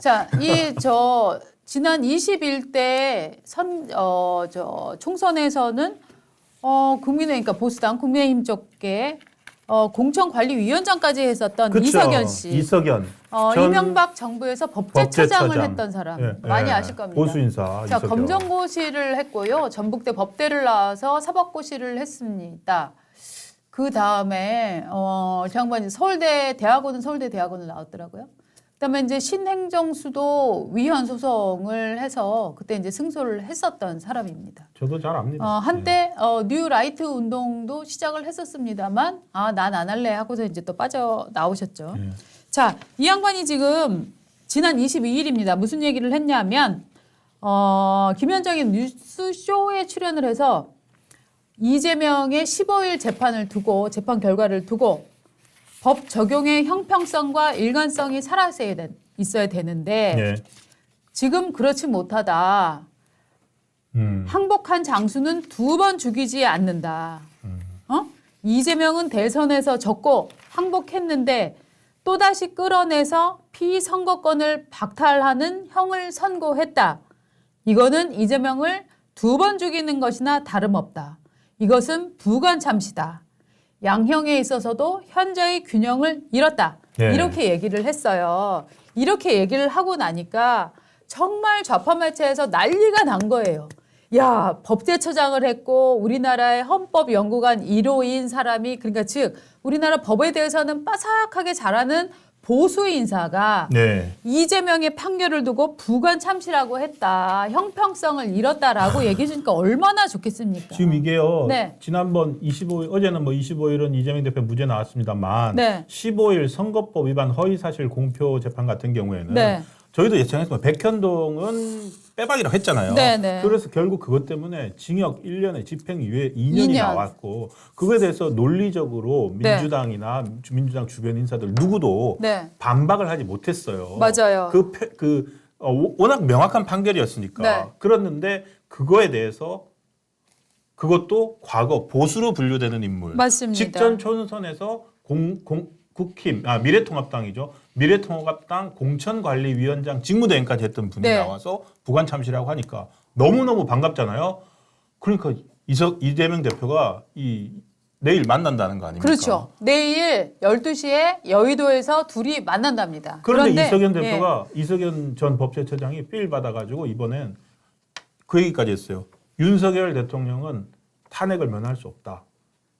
자, 지난 21대 총선에서는 그러니까 보수당 국민의힘 쪽에 공천관리위원장까지 했었던 그쵸. 이석연 씨. 이석연. 이명박 정부에서 법제처장을 법제처장. 했던 사람. 예, 많이 예. 아실 겁니다. 보수 인사. 자, 이석연. 검정고시를 했고요. 전북대 법대를 나와서 사법고시를 했습니다. 그 다음에 장관이 서울대 대학원을 나왔더라고요. 그다음에 이제 신행정수도 위헌 소송을 해서 그때 이제 승소를 했었던 사람입니다. 저도 잘 압니다. 한때 뉴 라이트 운동도 시작을 했었습니다만 난 안 할래 하고서 이제 또 빠져 나오셨죠. 예. 자, 이 양반이 지금 지난 22일입니다. 무슨 얘기를 했냐면 김현정의 뉴스쇼에 출연을 해서 이재명의 15일 재판 결과를 두고 법 적용의 형평성과 일관성이 있어야 되는데 예. 지금 그렇지 못하다. 항복한 장수는 2번 죽이지 않는다. 이재명은 대선에서 졌고 항복했는데 또다시 끌어내서 피선거권을 박탈하는 형을 선고했다. 이거는 이재명을 2번 죽이는 것이나 다름없다. 이것은 부관참시다. 양형에 있어서도 현재의 균형을 잃었다. 네. 이렇게 얘기를 했어요. 이렇게 얘기를 하고 나니까 정말 좌파 매체에서 난리가 난 거예요. 야, 법제처장을 했고 우리나라의 헌법연구관 1호인 사람이 그러니까 즉 우리나라 법에 대해서는 빠삭하게 잘하는 보수 인사가 네. 이재명의 판결을 두고 부관참시라고 했다. 형평성을 잃었다라고 얘기해 주니까 얼마나 좋겠습니까? 지금 이게요. 네. 지난번 25일 어제는 25일은 이재명 대표 무죄 나왔습니다만 네. 15일 선거법 위반 허위사실 공표 재판 같은 경우에는 네. 저희도 예상했지만 백현동은 빼박이라고 했잖아요. 네, 네. 그래서 결국 그것 때문에 징역 1년에 집행유예 2년이 2년. 나왔고 그거에 대해서 논리적으로 네. 민주당이나 민주당 주변 인사들 누구도 네. 반박을 하지 못했어요. 맞아요. 워낙 명확한 판결이었으니까. 네. 그랬는데 그거에 대해서 그것도 과거 보수로 분류되는 인물. 맞습니다. 직전 총선에서 미래통합당이죠. 미래통합당 공천관리위원장 직무대행까지 했던 분이 네. 나와서 부관참시라고 하니까 너무너무 반갑잖아요. 그러니까 이재명 대표가 내일 만난다는 거 아닙니까? 그렇죠. 내일 12시에 여의도에서 둘이 만난답니다. 그런데 이석연 예. 대표가 이석연 전 법제처장이 필 받아가지고 이번엔 그 얘기까지 했어요. 윤석열 대통령은 탄핵을 면할 수 없다.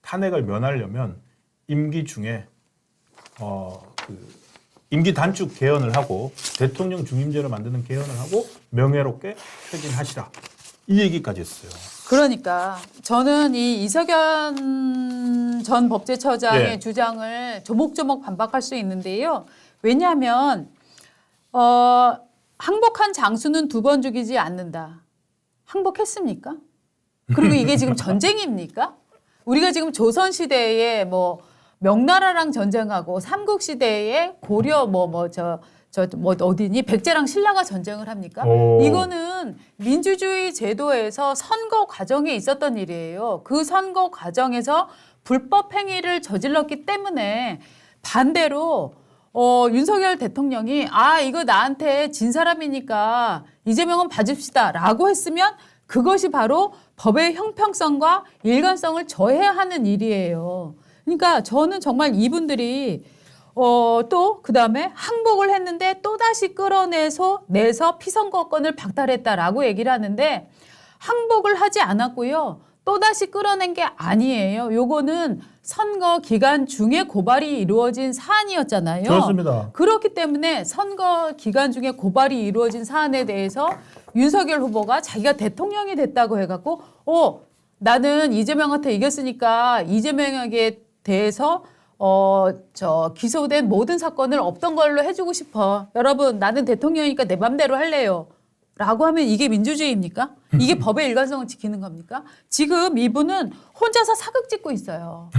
탄핵을 면하려면 임기 중에 임기 단축 개헌을 하고 대통령 중임제를 만드는 개헌을 하고 명예롭게 퇴진하시라. 이 얘기까지 했어요. 그러니까 저는 이 이석연 전 법제처장의 예. 주장을 조목조목 반박할 수 있는데요. 왜냐하면 항복한 장수는 2번 죽이지 않는다. 항복했습니까? 그리고 이게 지금 전쟁입니까? 우리가 지금 조선시대에 명나라랑 전쟁하고 삼국시대에 고려 어디니 백제랑 신라가 전쟁을 합니까? 오. 이거는 민주주의 제도에서 선거 과정에 있었던 일이에요. 그 선거 과정에서 불법 행위를 저질렀기 때문에 반대로 윤석열 대통령이 이거 나한테 진 사람이니까 이재명은 봐줍시다라고 했으면 그것이 바로 법의 형평성과 일관성을 저해하는 일이에요. 그러니까 저는 정말 이분들이 또 그다음에 항복을 했는데 또다시 끌어내서 피선거권을 박탈했다라고 얘기를 하는데 항복을 하지 않았고요. 또다시 끌어낸 게 아니에요. 요거는 선거 기간 중에 고발이 이루어진 사안이었잖아요. 그렇습니다. 그렇기 때문에 선거 기간 중에 고발이 이루어진 사안에 대해서 윤석열 후보가 자기가 대통령이 됐다고 해갖고 나는 이재명한테 이겼으니까 이재명에게 대해서 기소된 모든 사건을 없던 걸로 해주고 싶어. 여러분, 나는 대통령이니까 내 맘대로 할래요. 라고 하면 이게 민주주의입니까? 이게 법의 일관성을 지키는 겁니까? 지금 이분은 혼자서 사극 찍고 있어요.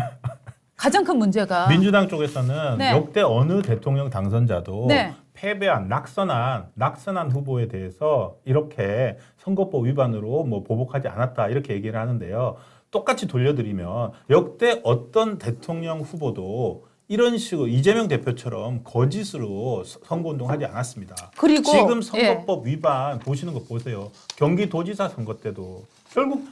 가장 큰 문제가. 민주당 쪽에서는 네. 역대 어느 대통령 당선자도 네. 패배한 낙선한 후보에 대해서 이렇게 선거법 위반으로 보복하지 않았다 이렇게 얘기를 하는데요. 똑같이 돌려드리면 역대 어떤 대통령 후보도 이런 식으로 이재명 대표처럼 거짓으로 선거운동하지 않았습니다. 그리고 지금 선거법 위반 보시는 거 보세요. 경기도지사 선거 때도 결국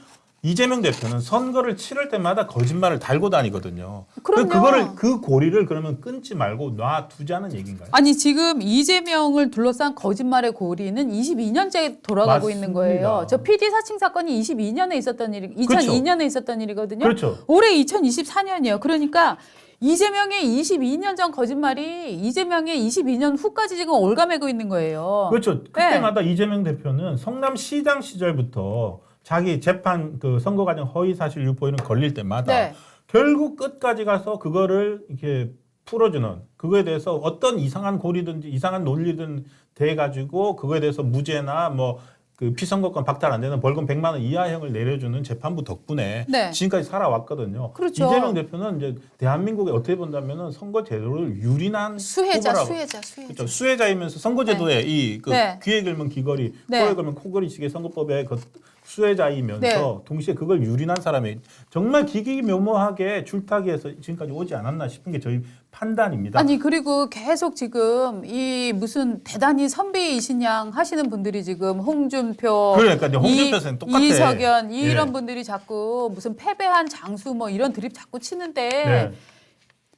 이재명 대표는 선거를 치를 때마다 거짓말을 달고 다니거든요. 그럼요. 그거를 그 고리를 그러면 끊지 말고 놔두자는 얘기인가요? 아니 지금 이재명을 둘러싼 거짓말의 고리는 22년째 돌아가고 맞습니다. 있는 거예요. 저 PD 사칭 사건이 22년에 있었던 일이 2002년에 있었던 일이거든요. 그렇죠. 올해 2024년이에요. 그러니까 이재명의 22년 전 거짓말이 이재명의 22년 후까지 지금 올가매고 있는 거예요. 그렇죠. 그때마다 이재명 대표는 성남시장 시절부터 자기 재판 그 선거 과정 허위 사실 유포 이런 걸릴 때마다 네. 결국 끝까지 가서 그거를 이렇게 풀어주는 그거에 대해서 어떤 이상한 고리든지 이상한 논리든 돼 가지고 그거에 대해서 무죄나 뭐 그 피선거권 박탈 안 되는 벌금 100만 원 이하형을 내려주는 재판부 덕분에 네. 지금까지 살아왔거든요. 그렇죠. 이재명 대표는 이제 대한민국에 어떻게 본다면은 선거 제도를 유린한 후보라고. 수혜자. 그렇죠. 수혜자이면서 선거제도에 이그 네. 귀에 걸면 귀걸이, 네. 코에 걸면 코걸이식의 선거법의 그 수혜자이면서 네. 동시에 그걸 유린한 사람이 정말 기기묘모하게 줄타기해서 지금까지 오지 않았나 싶은 게 저희 판단입니다. 아니 그리고 계속 지금 이 무슨 대단히 선배이신 양 하시는 분들이 지금 홍준표, 그러니까 이제 홍준표 선생 똑같아. 이석연 이런 예. 분들이 자꾸 무슨 패배한 장수 뭐 이런 드립 자꾸 치는데 네.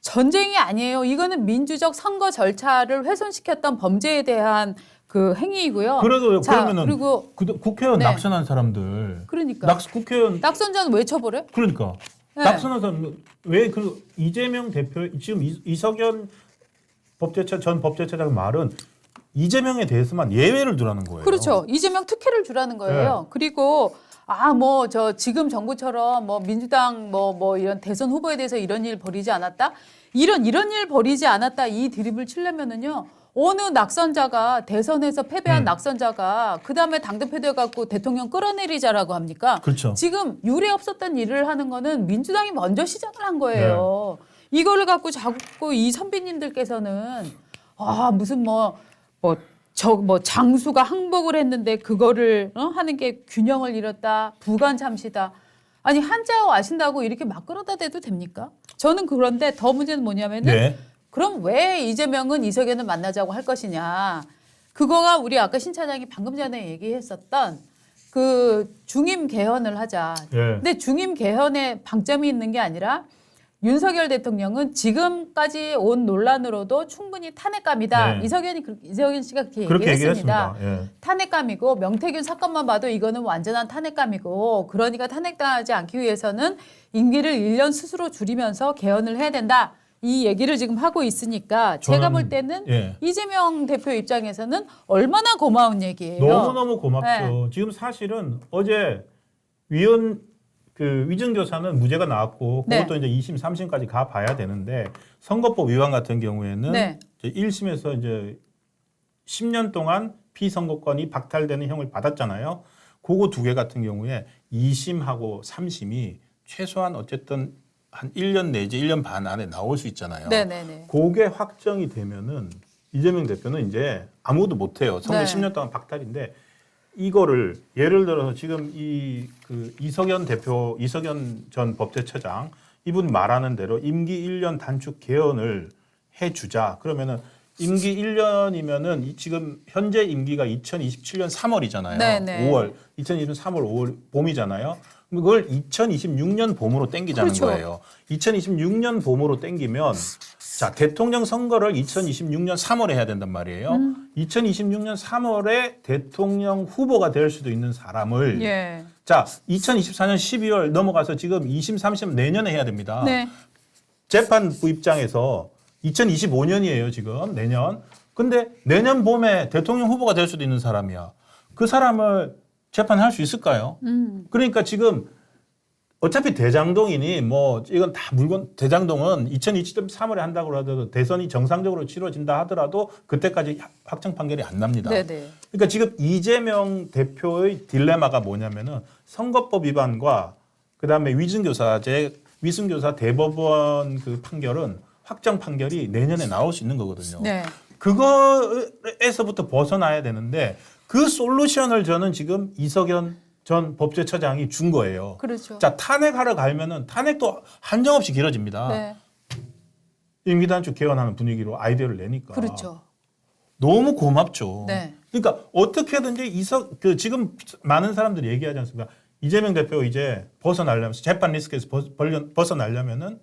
전쟁이 아니에요. 이거는 민주적 선거 절차를 훼손시켰던 범죄에 대한 그 행위이고요. 그래도 자, 그러면은 그리고 국회의원 네. 낙선한 사람들, 그러니까 국회의원 낙선자는 왜 처벌해? 그러니까 네. 낙선한 사람 왜 그 이재명 대표 지금 이석연 전 법제처장 말은 이재명에 대해서만 예외를 두라는 거예요. 그렇죠. 이재명 특혜를 주라는 거예요. 네. 그리고 뭐 저 지금 정부처럼 뭐 민주당 뭐 이런 대선 후보에 대해서 이런 일 벌이지 않았다. 이런 일 벌이지 않았다. 이 드립을 치려면은요. 어느 낙선자가 대선에서 패배한 낙선자가 그다음에 당대표 돼 갖고 대통령 끌어내리자라고 합니까? 그렇죠. 지금 유례 없었던 일을 하는 거는 민주당이 먼저 시작을 한 거예요. 이거를 갖고 자꾸 이 선배님들께서는 무슨 장수가 항복을 했는데 그거를 하는 게 균형을 잃었다, 부관참시다. 아니 한자어 아신다고 이렇게 막 끌어다 대도 됩니까? 저는 그런데 더 문제는 뭐냐면은 네. 그럼 왜 이재명은 이석연을 만나자고 할 것이냐? 그거가 우리 아까 신 차장이 방금 전에 얘기했었던 그 중임 개헌을 하자. 예. 근데 중임 개헌에 방점이 있는 게 아니라 윤석열 대통령은 지금까지 온 논란으로도 충분히 탄핵감이다. 네. 이석연 씨가 그렇게 그렇게 얘기했습니다. 얘기했습니다. 예. 탄핵감이고 명태균 사건만 봐도 이거는 완전한 탄핵감이고 그러니까 탄핵당하지 않기 위해서는 임기를 1년 스스로 줄이면서 개헌을 해야 된다. 이 얘기를 지금 하고 있으니까 제가 저는, 볼 때는 예. 이재명 대표 입장에서는 얼마나 고마운 얘기예요. 너무너무 고맙죠. 네. 지금 사실은 어제 위증교사는 무죄가 나왔고 네. 그것도 이제 2심, 3심까지 가봐야 되는데 선거법 위반 같은 경우에는 네. 이제 1심에서 이제 10년 동안 피선거권이 박탈되는 형을 받았잖아요. 그거 두 개 같은 경우에 2심하고 3심이 최소한 어쨌든 한 1년 내지 1년 반 안에 나올 수 있잖아요. 네네네. 그게 확정이 되면은 이재명 대표는 이제 아무것도 못해요. 선거 네. 10년 동안 박탈인데 이거를 예를 들어서 지금 이석연 전 법제처장 이분 말하는 대로 임기 1년 단축 개헌을 해주자. 그러면은 임기 1년이면은 지금 현재 임기가 2027년 3월이잖아요. 네네. 5월 2020년 3월 5월 봄이잖아요. 그걸 2026년 봄으로 땡기자는 그렇죠. 거예요. 2026년 봄으로 땡기면 자 대통령 선거를 2026년 3월에 해야 된단 말이에요. 2026년 3월에 대통령 후보가 될 수도 있는 사람을 예. 자 2024년 12월 넘어가서 지금 2심, 3심 내년에 해야 됩니다. 네. 재판부 입장에서 2025년이에요 지금 내년. 근데 내년 봄에 대통령 후보가 될 수도 있는 사람이야. 그 사람을 재판할 수 있을까요? 그러니까 지금 어차피 대장동이니 뭐 이건 다 대장동은 2027년 3월에 한다고 하더라도 대선이 정상적으로 치러진다 하더라도 그때까지 확정 판결이 안 납니다. 네네. 그러니까 지금 이재명 대표의 딜레마가 뭐냐면은 선거법 위반과 그다음에 위증교사 대법원 그 판결은 확정 판결이 내년에 나올 수 있는 거거든요. 네. 그거에서부터 벗어나야 되는데 그 솔루션을 저는 지금 이석연 전 법제처장이 준 거예요. 그렇죠. 자, 탄핵하러 가면은 탄핵도 한정없이 길어집니다. 네. 임기단축 개헌하는 분위기로 아이디어를 내니까 그렇죠. 너무 고맙죠. 네. 그러니까 어떻게든지 지금 많은 사람들이 얘기하지 않습니까? 이재명 대표 이제 벗어나려면 재판 리스크에서 벗어나려면은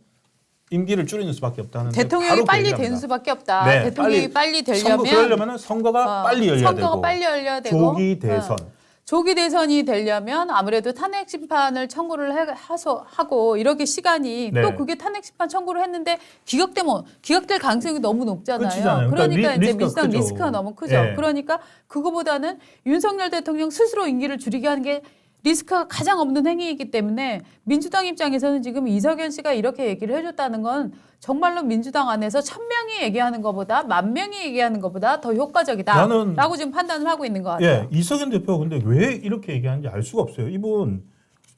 임기를 줄이는 수밖에 없다는데 대통령이 바로 그 빨리 얘기합니다. 되는 수밖에 없다. 네, 대통령이 빨리 되려면 그러려면 선거가 빨리 열려야 되고 선거가 빨리 열려야 되고 조기 대선. 조기 대선이 되려면 아무래도 탄핵 심판을 청구를 하고 이렇게 시간이 네. 또 그게 탄핵 심판 청구를 했는데 기각될 가능성이 너무 높잖아요. 끝이잖아요. 그러니까 그러니까 이제 리스크가 민주당 크죠. 리스크가 너무 크죠. 네. 그러니까 그거보다는 윤석열 대통령 스스로 임기를 줄이게 하는 게 리스크가 가장 없는 행위이기 때문에 민주당 입장에서는 지금 이석연 씨가 이렇게 얘기를 해줬다는 건 정말로 민주당 안에서 1000명이 얘기하는 것보다 10,000명이 얘기하는 것보다 더 효과적이다라고 지금 판단을 하고 있는 것 같아요. 예, 이석연 대표가 근데 왜 이렇게 얘기하는지 알 수가 없어요. 이분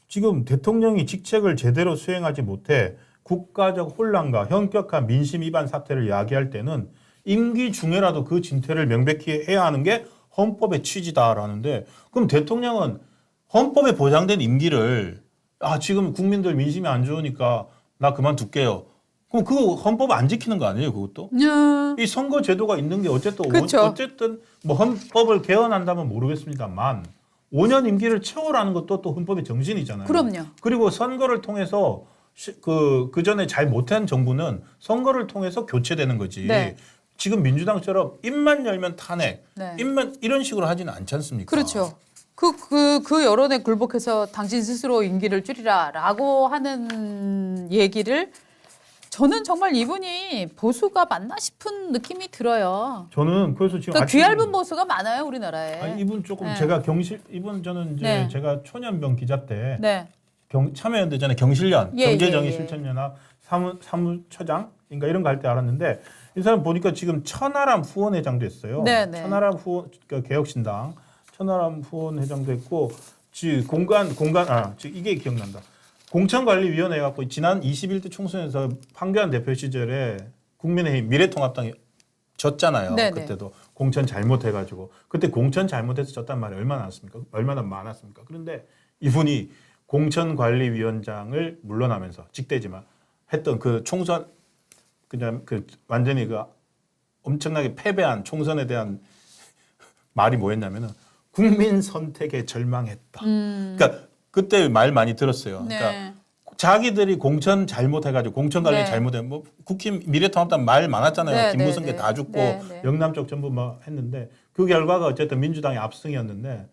지금 대통령이 직책을 제대로 수행하지 못해 국가적 혼란과 현격한 민심 위반 사태를 야기할 때는 임기 중에라도 그 진퇴를 명백히 해야 하는 게 헌법의 취지다라는데 그럼 대통령은 헌법에 보장된 임기를 지금 국민들 민심이 안 좋으니까 나 그만둘게요. 그럼 그거 헌법 안 지키는 거 아니에요, 그것도? 이 선거 제도가 있는 게 어쨌든 그쵸. 어쨌든 뭐 헌법을 개헌한다면 모르겠습니다만 5년 임기를 채워라는 것도 또 헌법의 정신이잖아요. 그럼요. 그리고 선거를 통해서 그 전에 잘 못한 정부는 선거를 통해서 교체되는 거지. 네. 지금 민주당처럼 입만 열면 탄핵, 네. 입만 이런 식으로 하지는 않지 않습니까? 그렇죠. 그 여론에 굴복해서 당신 스스로 임기를 줄이라라고 하는 얘기를 저는 정말 이분이 보수가 맞나 싶은 느낌이 들어요. 저는 그래서 지금 그러니까 귀얇은 보수가 많아요 우리나라에. 아니, 이분 조금 네. 제가 이분 저는 이제 네. 제가 초년병 기자 때 네. 참여연대 전에 경실련 예, 경제정의실천연합 사무처장인가 이런 거 할 때 알았는데 이 사람 보니까 지금 천하람 후원회장도 했어요. 네, 네. 천하람 후원 그러니까 개혁신당 천하람 후원회장도 했고 이게 기억난다. 공천관리위원회 갖고 지난 21대 총선에서 황교안 대표 시절에 국민의힘 미래통합당이 졌잖아요. 네네. 그때도 공천 잘못해가지고 그때 공천 잘못해서 졌단 말이 얼마나 많았습니까? 그런데 이분이 공천관리위원장을 물러나면서 직대지만 했던 그 총선 그냥 완전히 엄청나게 패배한 총선에 대한 말이 뭐였냐면은 국민 선택에 절망했다. 그러니까 그때 말 많이 들었어요. 네. 그러니까 자기들이 공천 잘못해가지고 공천 관리 네. 잘못해 뭐 국힘 미래통합당 말 많았잖아요. 네, 김무성계 네, 다 죽고 네, 네. 영남 쪽 전부 뭐 했는데 그 결과가 어쨌든 민주당의 압승이었는데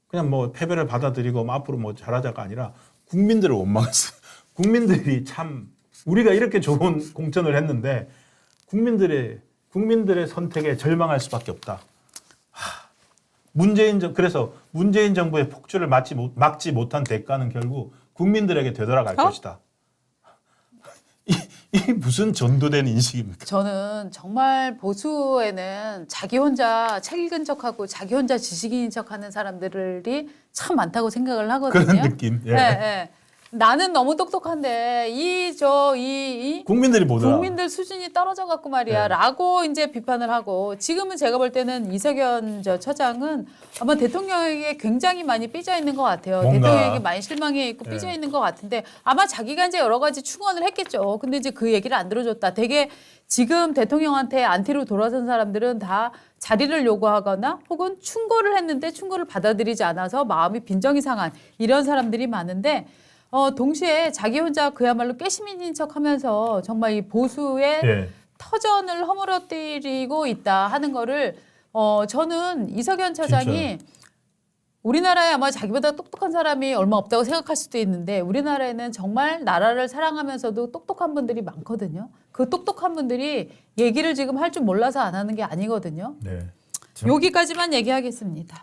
그냥 뭐 패배를 받아들이고 뭐 앞으로 뭐 잘하자가 아니라 국민들을 원망했어요. 국민들이 참 우리가 이렇게 좋은 공천을 했는데 국민들의 선택에 절망할 수밖에 없다. 그래서 문재인 정부의 폭주를 막지 못한 대가는 결국 국민들에게 되돌아갈 것이다. 이 무슨 전도된 인식입니까? 저는 정말 보수에는 자기 혼자 책 읽은 척하고 자기 혼자 지식인인 척하는 사람들이 참 많다고 생각을 하거든요. 그런 느낌. 예. 네, 네. 나는 너무 똑똑한데 국민들이 보더라. 국민들 수준이 떨어져 갖고 말이야 네. 라고 이제 비판을 하고 지금은 제가 볼 때는 이석연 처장은 아마 대통령에게 굉장히 많이 삐져 있는 것 같아요. 뭔가. 대통령에게 많이 실망해 있고 네. 삐져 있는 것 같은데 아마 자기가 이제 여러 가지 충원을 했겠죠. 근데 이제 그 얘기를 안 들어줬다. 되게 지금 대통령한테 안티로 돌아선 사람들은 다 자리를 요구하거나 혹은 충고를 했는데 충고를 받아들이지 않아서 마음이 빈정이 상한 이런 사람들이 많은데 동시에 자기 혼자 그야말로 깨시민인 척하면서 정말 이 보수의 예. 터전을 허물어뜨리고 있다 하는 거를 저는 이석연 처장이 우리나라에 아마 자기보다 똑똑한 사람이 얼마 없다고 생각할 수도 있는데 우리나라에는 정말 나라를 사랑하면서도 똑똑한 분들이 많거든요. 그 똑똑한 분들이 얘기를 지금 할 줄 몰라서 안 하는 게 아니거든요. 네. 여기까지만 얘기하겠습니다.